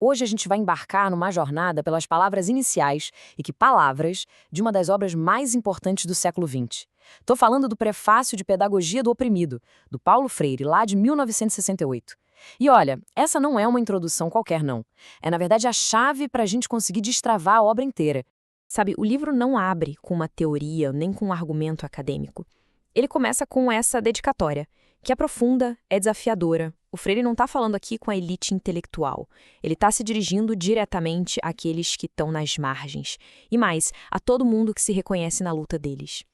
Hoje a gente vai embarcar numa jornada pelas palavras iniciais e que palavras de uma das obras mais importantes do século XX. Estou falando do Prefácio de Pedagogia do Oprimido, do Paulo Freire, lá de 1968. E olha, essa não é uma introdução qualquer, não. É, na verdade, a chave para a gente conseguir destravar a obra inteira. Sabe, o livro não abre com uma teoria nem com um argumento acadêmico. Ele começa com essa dedicatória, que é profunda, é desafiadora. O Freire não está falando aqui com a elite intelectual. Ele está se dirigindo diretamente àqueles que estão nas margens. E mais, a todo mundo que se reconhece na luta deles.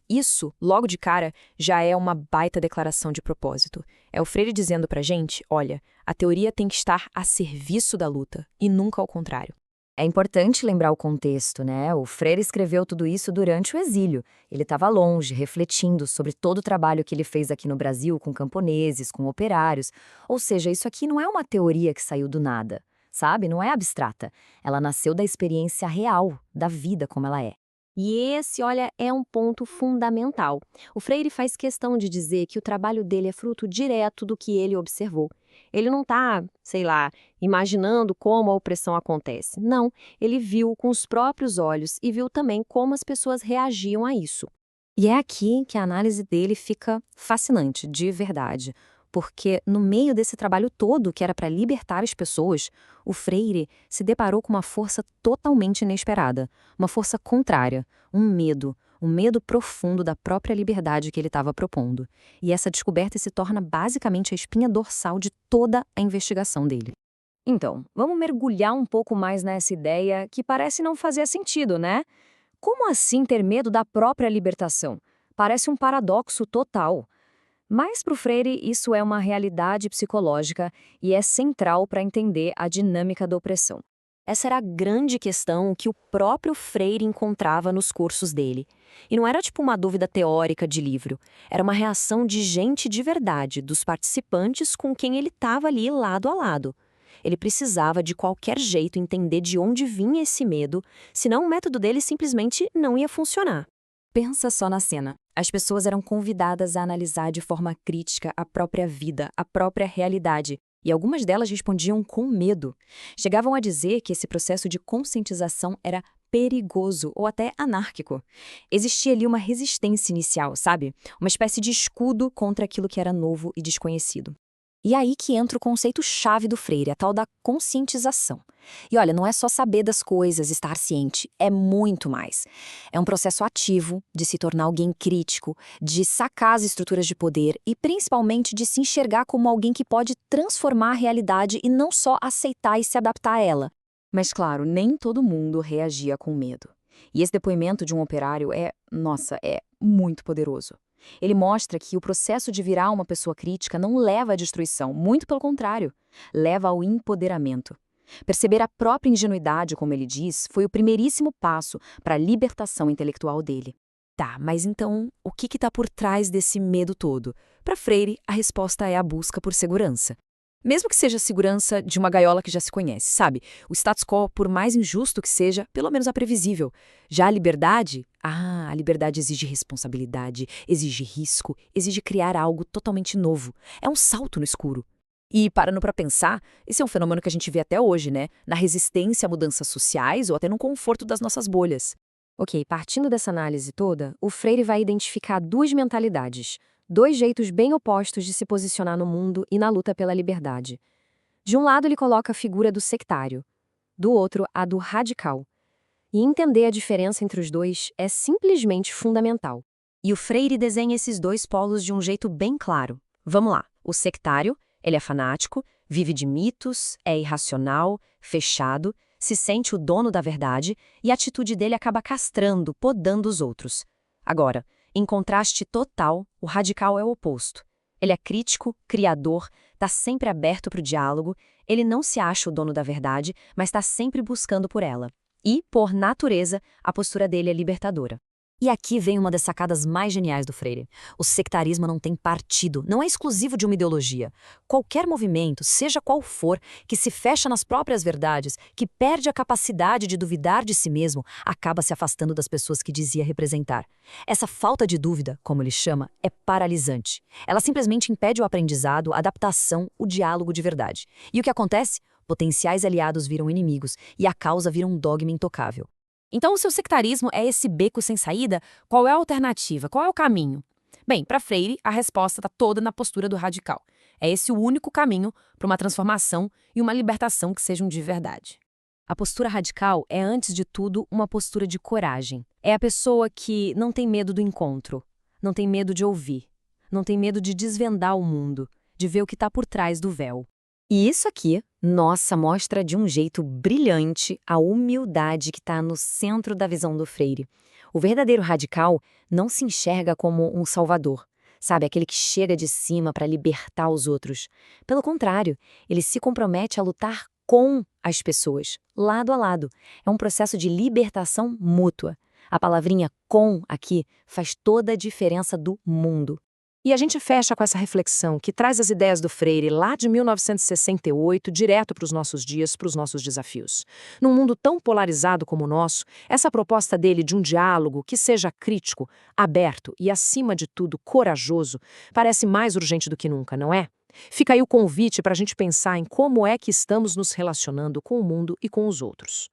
Isso, logo de cara, já é uma baita declaração de propósito. É o Freire dizendo pra gente, olha, a teoria tem que estar a serviço da luta, e nunca ao contrário. É importante lembrar o contexto, né? O Freire escreveu tudo isso durante o exílio. Ele estava longe, refletindo sobre todo o trabalho que ele fez aqui no Brasil com camponeses, com operários. Ou seja, isso aqui não é uma teoria que saiu do nada, sabe? Não é abstrata. Ela nasceu da experiência real, da vida como ela é. E esse, olha, é um ponto fundamental. O Freire faz questão de dizer que o trabalho dele é fruto direto do que ele observou. Ele não está, sei lá, imaginando como a opressão acontece. Não, ele viu com os próprios olhos e viu também como as pessoas reagiam a isso. E é aqui que a análise dele fica fascinante, de verdade. Porque no meio desse trabalho todo, que era para libertar as pessoas, o Freire se deparou com uma força totalmente inesperada, uma força contrária, um medo profundo da própria liberdade que ele estava propondo. E essa descoberta se torna basicamente a espinha dorsal de toda a investigação dele. Então, vamos mergulhar um pouco mais nessa ideia que parece não fazer sentido, né? Como assim ter medo da própria libertação? Parece um paradoxo total. Mas para o Freire, isso é uma realidade psicológica e é central para entender a dinâmica da opressão. Essa era a grande questão que o próprio Freire encontrava nos cursos dele. E não era tipo uma dúvida teórica de livro, era uma reação de gente de verdade, dos participantes com quem ele estava ali lado a lado. Ele precisava de qualquer jeito entender de onde vinha esse medo, senão o método dele simplesmente não ia funcionar. Pensa só na cena. As pessoas eram convidadas a analisar de forma crítica a própria vida, a própria realidade. E algumas delas respondiam com medo. Chegavam a dizer que esse processo de conscientização era perigoso ou até anárquico. Existia ali uma resistência inicial, sabe? Uma espécie de escudo contra aquilo que era novo e desconhecido. E aí que entra o conceito-chave do Freire, a tal da conscientização. E olha, não é só saber das coisas, estar ciente, é muito mais. É um processo ativo de se tornar alguém crítico, de sacar as estruturas de poder e principalmente de se enxergar como alguém que pode transformar a realidade e não só aceitar e se adaptar a ela. Mas claro, nem todo mundo reagia com medo. E esse depoimento de um operário é muito poderoso. Ele mostra que o processo de virar uma pessoa crítica não leva à destruição, muito pelo contrário, leva ao empoderamento. Perceber a própria ingenuidade, como ele diz, foi o primeiríssimo passo para a libertação intelectual dele. Tá, mas então, o que está por trás desse medo todo? Para Freire, a resposta é a busca por segurança. Mesmo que seja a segurança de uma gaiola que já se conhece, sabe? O status quo, por mais injusto que seja, pelo menos é previsível. Já a liberdade? A liberdade exige responsabilidade, exige risco, exige criar algo totalmente novo. É um salto no escuro. E, parando para pensar, esse é um fenômeno que a gente vê até hoje, né? Na resistência a mudanças sociais ou até no conforto das nossas bolhas. Ok, partindo dessa análise toda, o Freire vai identificar duas mentalidades. Dois jeitos bem opostos de se posicionar no mundo e na luta pela liberdade. De um lado, ele coloca a figura do sectário, do outro, a do radical. E entender a diferença entre os dois é simplesmente fundamental. E o Freire desenha esses dois polos de um jeito bem claro. Vamos lá, o sectário, ele é fanático, vive de mitos, é irracional, fechado, se sente o dono da verdade e a atitude dele acaba castrando, podando os outros. Agora, em contraste total, o radical é o oposto. Ele é crítico, criador, está sempre aberto para o diálogo, ele não se acha o dono da verdade, mas está sempre buscando por ela. E, por natureza, a postura dele é libertadora. E aqui vem uma das sacadas mais geniais do Freire. O sectarismo não tem partido, não é exclusivo de uma ideologia. Qualquer movimento, seja qual for, que se fecha nas próprias verdades, que perde a capacidade de duvidar de si mesmo, acaba se afastando das pessoas que dizia representar. Essa falta de dúvida, como ele chama, é paralisante. Ela simplesmente impede o aprendizado, a adaptação, o diálogo de verdade. E o que acontece? Potenciais aliados viram inimigos e a causa vira um dogma intocável. Então, o seu sectarismo é esse beco sem saída? Qual é a alternativa? Qual é o caminho? Bem, para Freire, a resposta está toda na postura do radical. É esse o único caminho para uma transformação e uma libertação que sejam de verdade. A postura radical é, antes de tudo, uma postura de coragem. É a pessoa que não tem medo do encontro, não tem medo de ouvir, não tem medo de desvendar o mundo, de ver o que está por trás do véu. E isso aqui, nossa, mostra de um jeito brilhante a humildade que está no centro da visão do Freire. O verdadeiro radical não se enxerga como um salvador, sabe, aquele que chega de cima para libertar os outros. Pelo contrário, ele se compromete a lutar com as pessoas, lado a lado. É um processo de libertação mútua. A palavrinha com aqui faz toda a diferença do mundo. E a gente fecha com essa reflexão que traz as ideias do Freire lá de 1968 direto para os nossos dias, para os nossos desafios. Num mundo tão polarizado como o nosso, essa proposta dele de um diálogo que seja crítico, aberto e, acima de tudo, corajoso, parece mais urgente do que nunca, não é? Fica aí o convite para a gente pensar em como é que estamos nos relacionando com o mundo e com os outros.